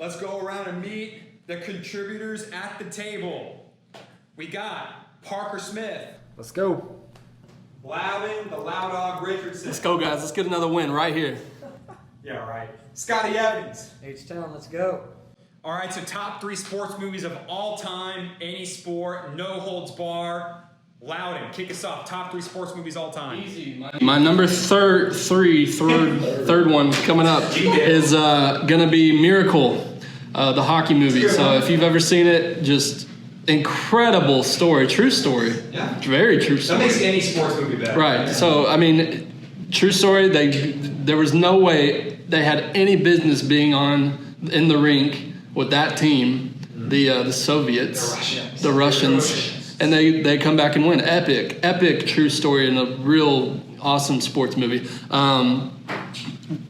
Let's go around and meet the contributors at the table. We got Parker Smith. Let's go. Loudon, the Loud Dog Richardson. Let's go, guys. Let's get another win right here. Yeah, right. Scotty Evans. H-Town, let's go. All right, so top 3 sports movies of all time, any sport, no holds bar. Loudon, kick us off. Top 3 sports movies all time. Easy. My number third one coming up is gonna be Miracle, the hockey movie. So if you've ever seen it, just incredible story, true story. Yeah. Very true story. That makes any sports movie better. Right. Yeah. So I mean, true story. There was no way they had any business being in the rink with that team, the Soviets, the Russians. And they come back and win. Epic true story and a real awesome sports movie.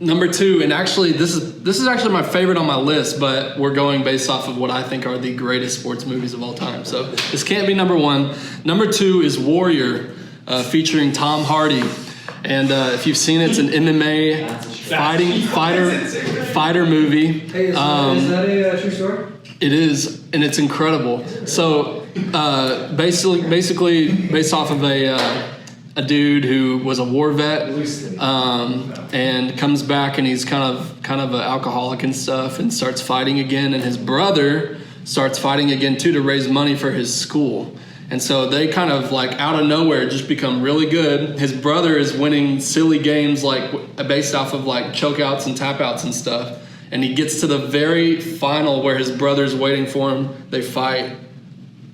Number 2, and actually this is actually my favorite on my list, but we're going based off of what I think are the greatest sports movies of all time. So this can't be number 1. Number 2 is Warrior, featuring Tom Hardy. And if you've seen it, it's an MMA fighter movie. Hey, is that a true story? It is, and it's incredible. So basically based off of a dude who was a war vet, and comes back and he's kind of an alcoholic and stuff, and starts fighting again, and his brother starts fighting again too to raise money for his school. And so they kind of like out of nowhere just become really good. His brother is winning silly games like based off of like chokeouts and tap outs and stuff. And he gets to the very final where his brother's waiting for him. They fight.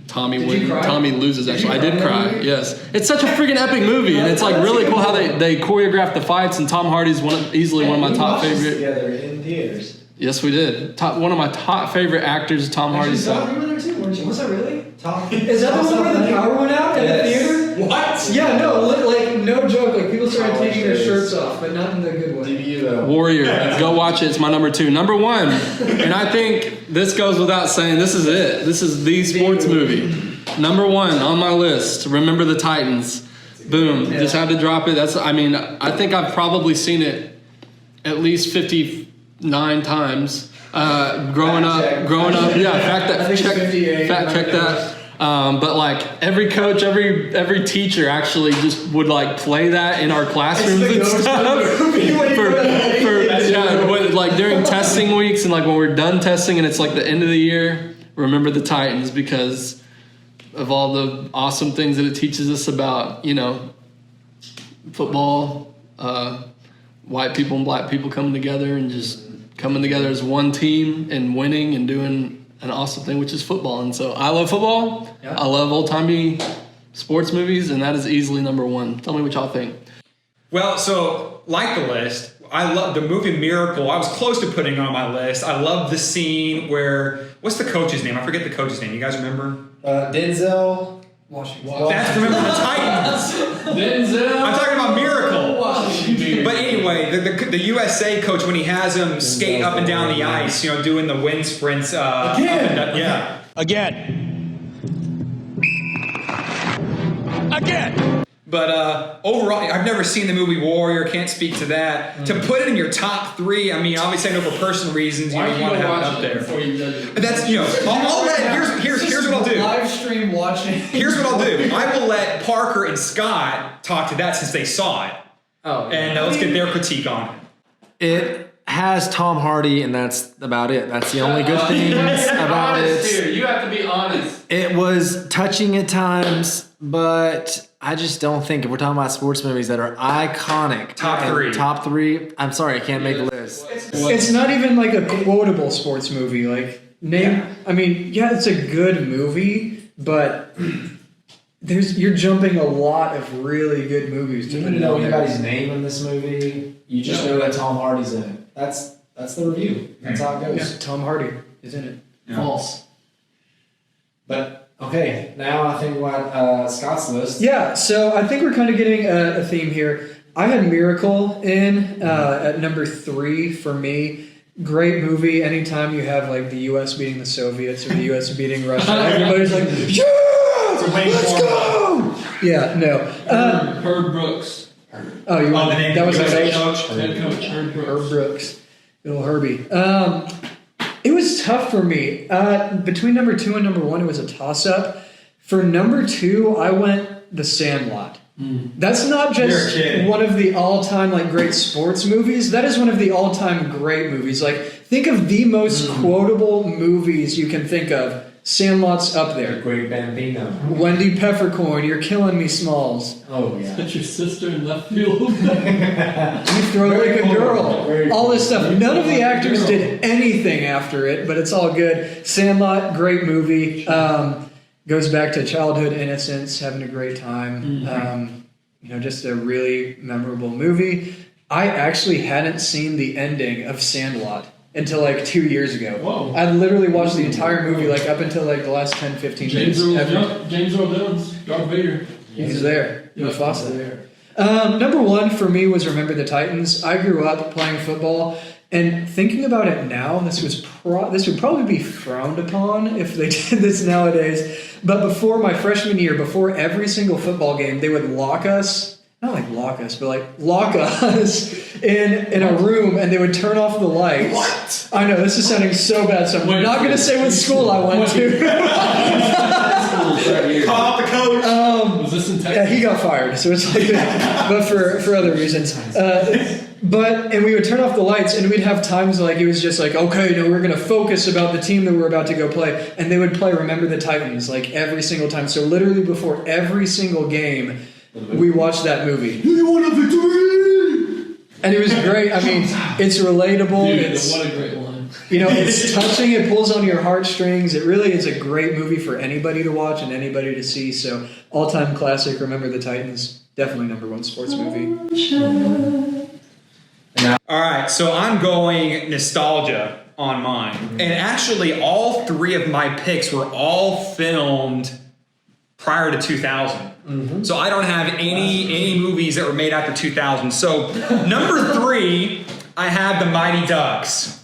Tommy loses, actually. I did cry, yes. It's such a freaking epic movie, and it's like really cool how they choreograph the fights, and Tom Hardy's easily one of my top favorite. Together in theaters. Yes, we did. One of my top favorite actors, Tom Hardy. You were there too, weren't you? Was that really? Is that the one where the power went out in the theater? What? Yeah, no, like no joke. Like people started taking their shirts off, but not in the good way. Warrior, go watch it. It's my number 2. Number 1, and I think this goes without saying. This is it. This is the sports movie. Number 1 on my list. Remember the Titans. Boom. Just had to drop it. I think I've probably seen it at least 59 times. Growing up. Yeah, fact check that. But like every coach, every teacher actually just would like play that in our classrooms and stuff. Like during testing weeks and like when we're done testing and it's like the end of the year, remember the Titans because of all the awesome things that it teaches us about, football, white people and black people coming together and just coming together as one team and winning and doing an awesome thing, which is football. And so I love football. Yeah. I love old-timey sports movies, and that is easily number 1. Tell me what y'all think. Well, so like the list, I love the movie Miracle. I was close to putting it on my list. I love the scene where, what's the coach's name? I forget the coach's name. You guys remember? Denzel Washington. That's Remember the Titans. Denzel. I'm talking about Miracle. Washington. But anyway, the USA coach, when he has him skate up and down the ice, doing the wind sprints. Again. But overall, I've never seen the movie Warrior. Can't speak to that. To put it in your top 3, I mean, obviously I know for personal reasons you want to have it up there. That's here's what I'll do. Live stream watching. Here's what I'll do. I will let Parker and Scott talk to that since they saw it. Oh, and let's get their critique on it. It has Tom Hardy, and that's about it. That's the only good things about it. Here. You have to be honest. It was touching at times, but I just don't think if we're talking about sports movies that are iconic. Top three. I'm sorry, I can't make a list. It's not even like a quotable sports movie. Like I mean, it's a good movie, but you're jumping a lot of really good movies. You don't know anybody's name in this movie. You just know that Tom Hardy's in it. That's the review. That's how it goes. Yeah, Tom Hardy is in it. Yeah. False. But okay, now I think what Scott's list. Yeah, so I think we're kind of getting a theme here. I had Miracle in at number 3 for me. Great movie. Anytime you have like the U.S. beating the Soviets or the U.S. beating Russia, everybody's like, let's go! Yeah, no. Herb Brooks. Oh, you want the name? That was head coach. Head coach Herb Brooks. Little Herbie. It was tough for me. Between number 2 and number 1, it was a toss-up. For number 2, I went The Sandlot. That's not just one of the all-time like great sports movies. That is one of the all-time great movies. Like, think of the most quotable movies you can think of. Sandlot's up there. Great Bambino. Wendy Peppercorn, You're Killing Me, Smalls. Oh yeah. That's your sister in left field. You Throw Like a Girl. All this stuff. None of the actors did anything after it, but it's all good. Sandlot, great movie. Goes back to childhood innocence, having a great time. Just a really memorable movie. I actually hadn't seen the ending of Sandlot until like 2 years ago. Whoa. I literally watched the entire movie like up until like the last 10, 15 minutes. James Earl Jones, Darth Vader. He's there. Mufasa there. Number 1 for me was Remember the Titans. I grew up playing football, and thinking about it now, this would probably be frowned upon if they did this nowadays. But before my freshman year, before every single football game, they would lock us in a room, and they would turn off the lights. What? I know, this is sounding so bad, so I'm not going to say what school I went to. Call out the coach. Was this in Texas? Yeah, he got fired, so it's like that. But for other reasons. And we would turn off the lights, and we'd have times like it was just like, okay, no, we're going to focus about the team that we're about to go play. And they would play Remember the Titans like every single time. So literally before every single game, we watched that movie. You want a victory? And it was great. I mean, it's relatable. Dude, what a great one. It's touching. It pulls on your heartstrings. It really is a great movie for anybody to watch and anybody to see. So all-time classic, Remember the Titans. Definitely number 1 sports movie. All right, so I'm going nostalgia on mine. And actually, all 3 of my picks were all filmed prior to 2000. So I don't have any movies that were made after 2000. So number 3, I have The Mighty Ducks.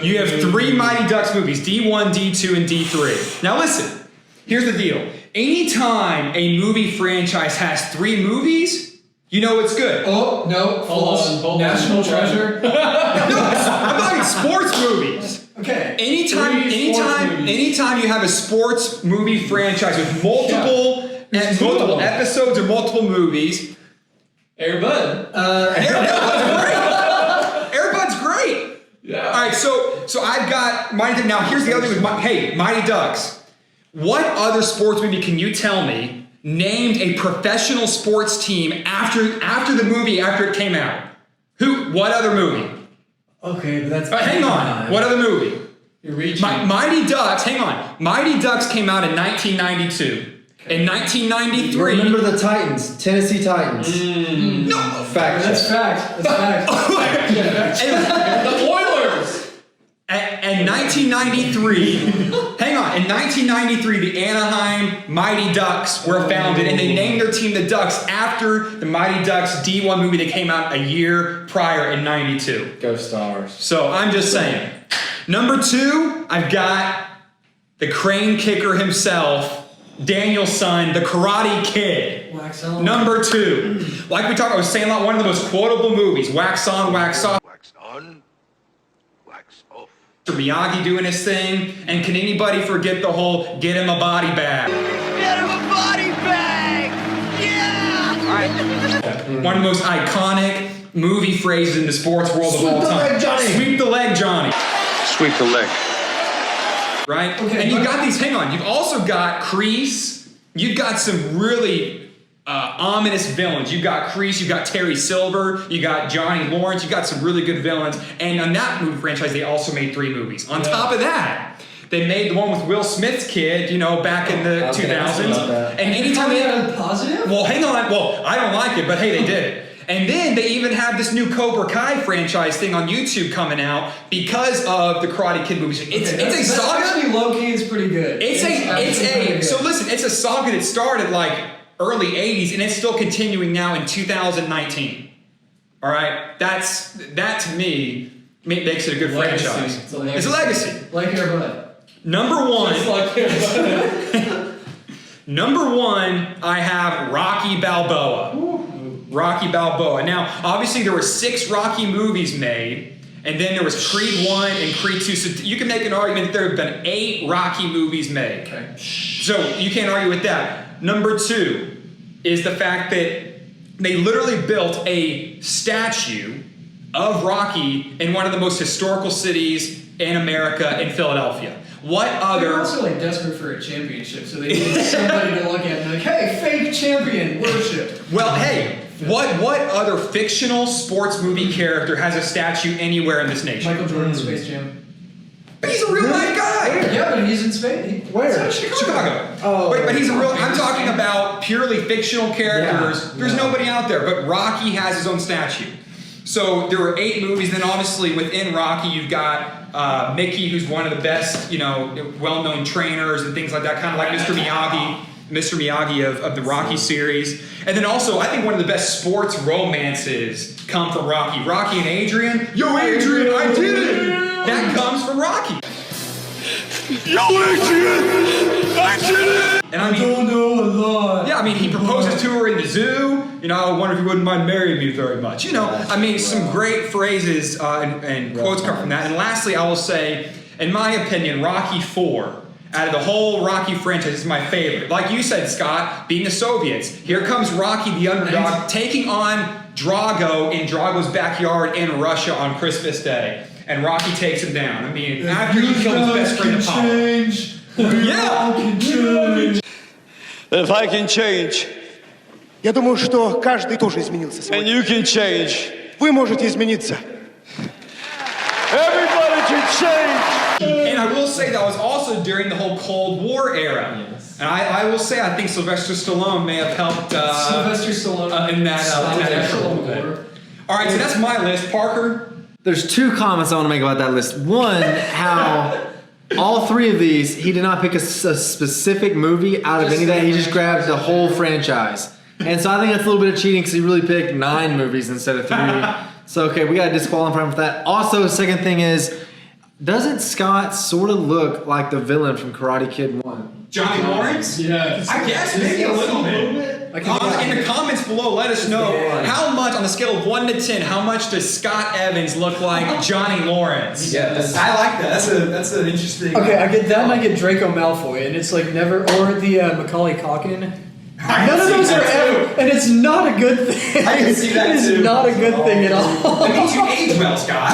You have 3 Mighty Ducks movies, D1, D2, and D3. Now listen, here's the deal. Anytime a movie franchise has 3 movies, you know it's good. Oh, no. False. Hold on. National Treasure. No, I'm talking sports movies. Okay. Anytime you have a sports movie franchise with multiple episodes or multiple movies. Air Bud. Air Bud's great. Yeah. All right, so I've got Mighty. Now here's the other thing with Mighty Ducks. What other sports movie can you tell me named a professional sports team after the movie after it came out? What other movie? Okay, but that's... hang on. What other movie? You're reaching. Mighty Ducks, hang on. Mighty Ducks came out in 1992. In 1993... Remember the Titans, Tennessee Titans. No! That's fact. The Oilers! In 1993, hang on, in 1993, the Anaheim Mighty Ducks were founded, and they named their team the Ducks after the Mighty Ducks D1 movie that came out a year prior in 92. Go Stars. So I'm just saying. Number 2, I've got the crane kicker himself, Daniel's son, the Karate Kid. Wax on. Number 2, like we talked about, I was saying, one of the most quotable movies, wax on, wax off. Wax on, wax off. Miyagi doing his thing, and can anybody forget the whole "get him a body bag"? Get him a body bag! Yeah! One of the most iconic movie phrases in the sports world of all time. Sweep the leg, Johnny. Sweep the leg. Right? Okay, and you've got these, hang on, you've also got Kreese. You've got some really ominous villains. You've got Kreese, you've got Terry Silver, you got Johnny Lawrence, you've got some really good villains. And on that movie franchise, they also made 3 movies. On top of that, they made the one with Will Smith's kid, back in the 2000s. And anytime they had positive? Well, hang on. Well, I don't like it, but hey, they did it. And then they even have this new Cobra Kai franchise thing on YouTube coming out because of the Karate Kid movies. It's a saga. Actually, low-key is pretty good. So listen, it's a saga that started like early 80s, and it's still continuing now in 2019. All right? That to me makes it a good franchise. It's a legacy. Like Air Bud. Number 1. Just like Air Bud. Number 1, I have Rocky Balboa. Rocky Balboa. Now, obviously, there were 6 Rocky movies made, And then there was Creed 1 and Creed 2. So you can make an argument that there have been 8 Rocky movies made. Okay. So you can't argue with that. Number 2 is the fact that they literally built a statue of Rocky in one of the most historical cities in America, in Philadelphia. What other... They're also like desperate for a championship, so they need somebody to look at and be like, hey, fake champion, worship. Well, hey, what other fictional sports movie character has a statue anywhere in this nation? Michael Jordan, Space Jam. But he's a real life guy. Yeah, but he's in Spain. Where? Chicago. Oh. But he's a real... I'm talking about purely fictional characters. Yeah. There's nobody out there, but Rocky has his own statue. So there were 8 movies. Then obviously within Rocky, you've got Mickey, who's one of the best, well-known trainers and things like that, kind of like Mr. Miyagi of the Rocky series. And then also, I think one of the best sports romances come from Rocky. Rocky and Adrian. Yo, Adrian, I did it! That comes from Rocky. Yo, Adrian, I did it! And I don't know a lot. Yeah, he proposes to her in the zoo. I wonder if you wouldn't mind marrying me very much. Some great phrases and quotes come from that. And lastly, I will say, in my opinion, Rocky 4, out of the whole Rocky franchise, is my favorite. Like you said, Scott, being the Soviets, here comes Rocky the underdog taking on Drago in Drago's backyard in Russia on Christmas Day. And Rocky takes him down. After you kill his best friend Apollo. Yeah! If I can change, Я думаю, что каждый тоже изменился and сегодня. you can change, Вы можете измениться. everybody can change. And I will say that was also during the whole Cold War era. And I will say, I think Sylvester Stallone may have helped Sylvester Stallone in that effort a little bit. All right, so that's my list. Parker? There's 2 comments I want to make about that list. One, how all 3 of these, he did not pick a specific movie out of any of that. He just grabbed the whole franchise. And so I think that's a little bit of cheating because he really picked 9 movies instead of 3. So, okay, we got to disqualify him for that. Also, second thing is, doesn't Scott sort of look like the villain from Karate Kid 1? Johnny Lawrence? Yeah. I guess maybe a little bit. In the comments below, let us know how much, on the scale of 1 to 10, how much does Scott Evans look like Johnny Lawrence? Yes. I like that. That's an interesting. Okay, I get that and I get Draco Malfoy, and it's like never, or the Macaulay Culkin. None of those are ever, and it's not a good thing. I can see that It is too. not a good thing at all. It means you age well, Scott.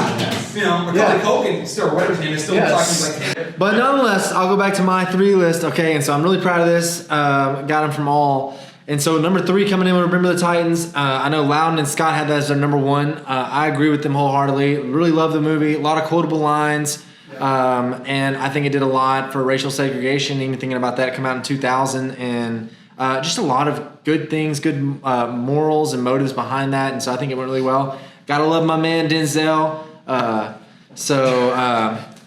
Macaulay Culkin, still, whatever his name is, still looks like he's like... But nonetheless, I'll go back to my 3 list. Okay, and so I'm really proud of this. Got them from all. And so number 3 coming in with Remember the Titans. I know Loudon and Scott had that as their number 1. I agree with them wholeheartedly. Really love the movie. A lot of quotable lines. And I think it did a lot for racial segregation. Even thinking about that, it came out in 2000. And just a lot of good things, good morals and motives behind that. And so I think it went really well. Gotta love my man Denzel.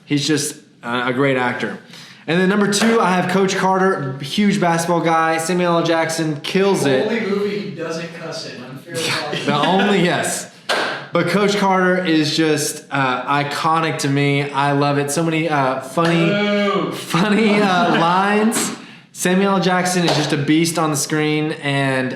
He's just a great actor. And then number 2, I have Coach Carter, huge basketball guy. Samuel L. Jackson kills it. The only movie he doesn't cuss in. Unfair Apology. The only, yes. But Coach Carter is just iconic to me. I love it. So many funny lines. Samuel L. Jackson is just a beast on the screen, and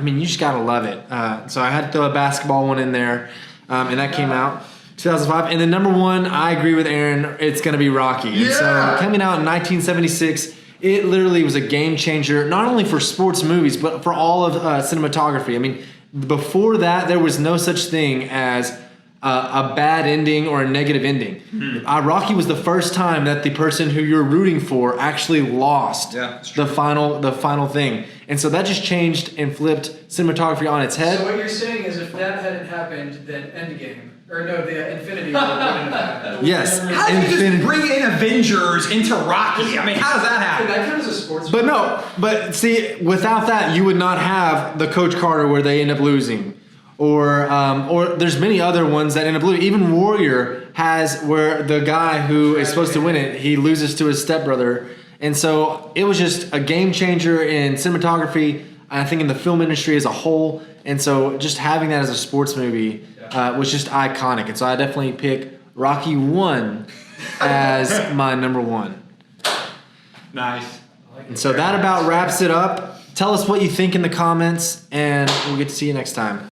you just gotta love it. So I had to throw a basketball one in there, and that came out 2005. And then number 1, I agree with Aaron. It's gonna be Rocky. And so coming out in 1976, it literally was a game changer, not only for sports movies, but for all of cinematography. Before that, there was no such thing as a bad ending or a negative ending. Rocky was the first time that the person who you're rooting for actually lost the final thing. And so that just changed and flipped cinematography on its head. So what you're saying is if that hadn't happened, then Endgame, or no, the Infinity War wouldn't have happened. Yes. How do you just bring in Avengers into Rocky? How does that happen? That counts as a sports But no, but see, without that, you would not have the Coach Carter where they end up losing. Or there's many other ones that end up losing. Even Warrior has where the guy who is supposed to win it, he loses to his stepbrother. And so it was just a game changer in cinematography, I think in the film industry as a whole. And so just having that as a sports movie was just iconic. And so I definitely pick Rocky 1 as my number 1. Nice. And so that about wraps it up. Tell us what you think in the comments, and we'll get to see you next time.